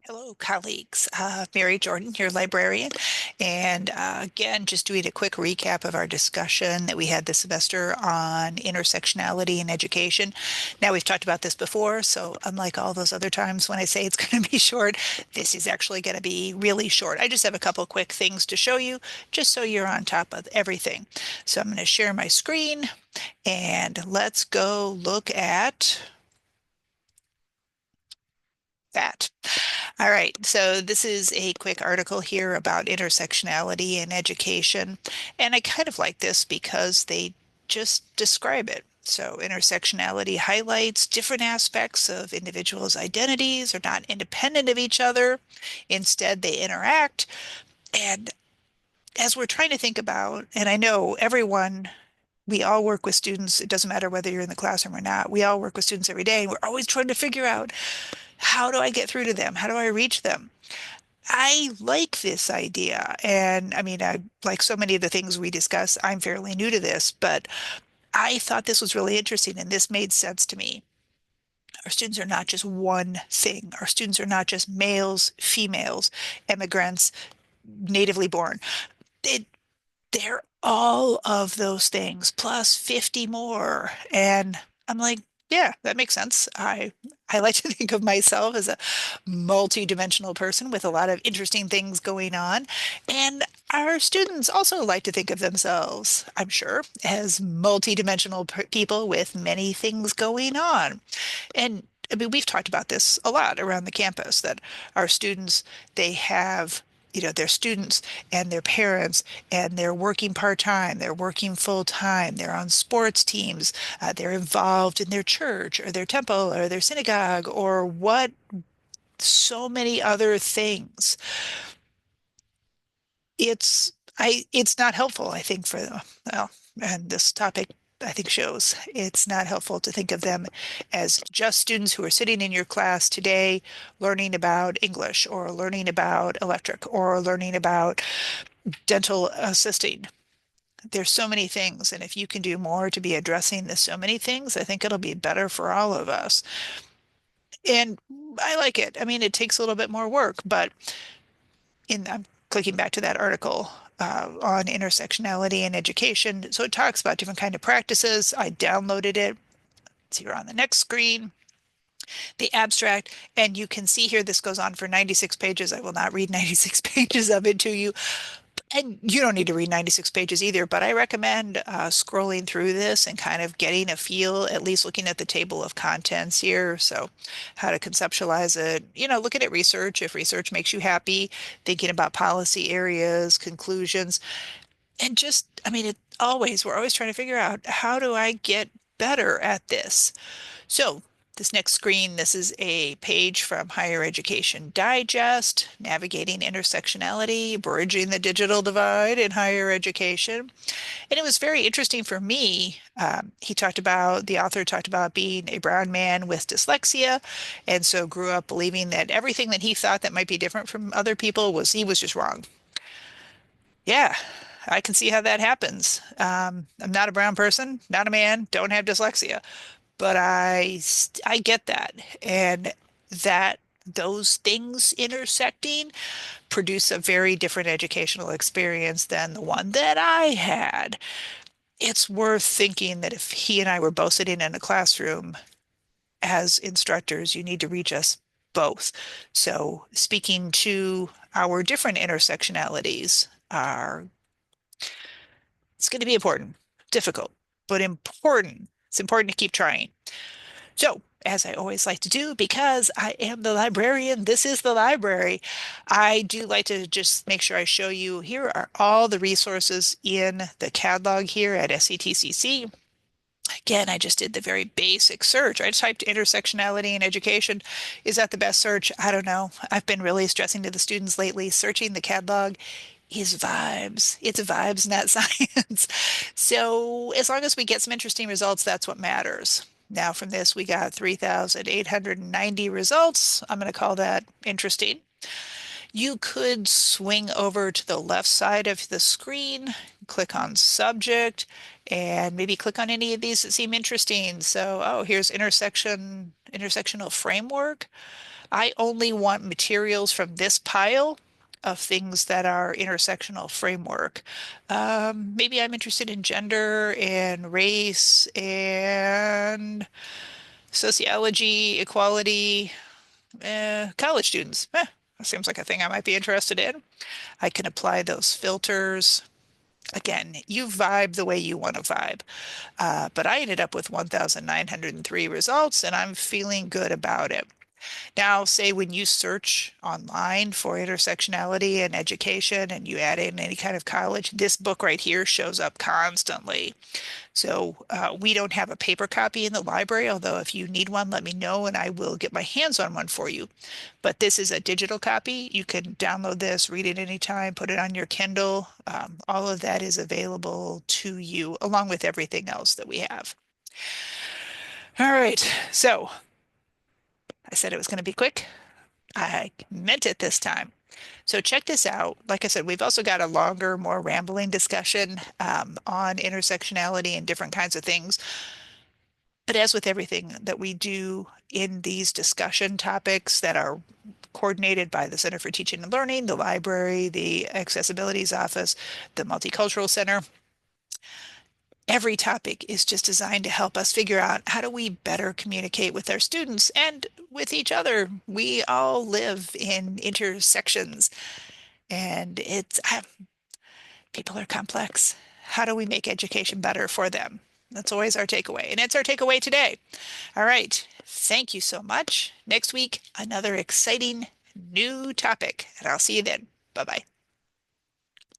Hello, colleagues. Mary Jordan, your librarian. And again, just doing a quick recap of our discussion that we had this semester on intersectionality in education. Now, we've talked about this before, so unlike all those other times when I say it's going to be short, this is actually going to be really short. I just have a couple quick things to show you, just so you're on top of everything. So I'm going to share my screen and let's go look at that. All right, so this is a quick article here about intersectionality in education. And I kind of like this because they just describe it. So intersectionality highlights different aspects of individuals' identities are not independent of each other. Instead, they interact. And as we're trying to think about, and I know everyone, we all work with students, it doesn't matter whether you're in the classroom or not, we all work with students every day, and we're always trying to figure out, how do I get through to them? How do I reach them? I like this idea. And I mean, like so many of the things we discuss, I'm fairly new to this, but I thought this was really interesting and this made sense to me. Our students are not just one thing. Our students are not just males, females, immigrants, natively born. It, they're all of those things plus 50 more. And I'm like, yeah, that makes sense. I like to think of myself as a multi-dimensional person with a lot of interesting things going on. And our students also like to think of themselves, I'm sure, as multi-dimensional people with many things going on. And I mean, we've talked about this a lot around the campus that our students, they have, their students and their parents, and they're working part-time, they're working full-time, they're on sports teams, they're involved in their church or their temple or their synagogue or what, so many other things. It's not helpful, I think, for them. Well, and this topic I think shows it's not helpful to think of them as just students who are sitting in your class today learning about English or learning about electric or learning about dental assisting. There's so many things, and if you can do more to be addressing the so many things, I think it'll be better for all of us. And I like it. I mean, it takes a little bit more work, but I'm clicking back to that article on intersectionality in education. So it talks about different kind of practices. I downloaded it. It's here on the next screen, the abstract, and you can see here this goes on for 96 pages. I will not read 96 pages of it to you, and you don't need to read 96 pages either, but I recommend scrolling through this and kind of getting a feel, at least looking at the table of contents here. So, how to conceptualize it, looking at research, if research makes you happy, thinking about policy areas, conclusions, and just, I mean, we're always trying to figure out, how do I get better at this? So this next screen, this is a page from Higher Education Digest, Navigating Intersectionality, Bridging the Digital Divide in Higher Education. And it was very interesting for me. The author talked about being a brown man with dyslexia, and so grew up believing that everything that he thought that might be different from other people he was just wrong. Yeah, I can see how that happens. I'm not a brown person, not a man, don't have dyslexia, but I get that, and that those things intersecting produce a very different educational experience than the one that I had. It's worth thinking that if he and I were both sitting in a classroom as instructors, you need to reach us both. So speaking to our different intersectionalities are it's going to be important, difficult, but important. It's important to keep trying. So, as I always like to do, because I am the librarian, this is the library. I do like to just make sure I show you here are all the resources in the catalog here at SETCC. Again, I just did the very basic search. I typed intersectionality in education. Is that the best search? I don't know. I've been really stressing to the students lately, searching the catalog is vibes. It's vibes, not science. So as long as we get some interesting results, that's what matters. Now from this, we got 3,890 results. I'm going to call that interesting. You could swing over to the left side of the screen, click on subject, and maybe click on any of these that seem interesting. So, oh, here's intersectional framework. I only want materials from this pile of things that are intersectional framework. Maybe I'm interested in gender and race and sociology, equality, college students. That seems like a thing I might be interested in. I can apply those filters. Again, you vibe the way you want to vibe. But I ended up with 1,903 results, and I'm feeling good about it. Now, say when you search online for intersectionality and education and you add in any kind of college, this book right here shows up constantly. So we don't have a paper copy in the library, although if you need one, let me know and I will get my hands on one for you. But this is a digital copy. You can download this, read it anytime, put it on your Kindle. All of that is available to you, along with everything else that we have. All right. So I said it was going to be quick. I meant it this time. So check this out. Like I said, we've also got a longer, more rambling discussion on intersectionality and different kinds of things. But as with everything that we do in these discussion topics that are coordinated by the Center for Teaching and Learning, the library, the Accessibilities Office, the Multicultural Center, every topic is just designed to help us figure out how do we better communicate with our students and with each other. We all live in intersections and people are complex. How do we make education better for them? That's always our takeaway. And it's our takeaway today. All right. Thank you so much. Next week, another exciting new topic. And I'll see you then. Bye bye.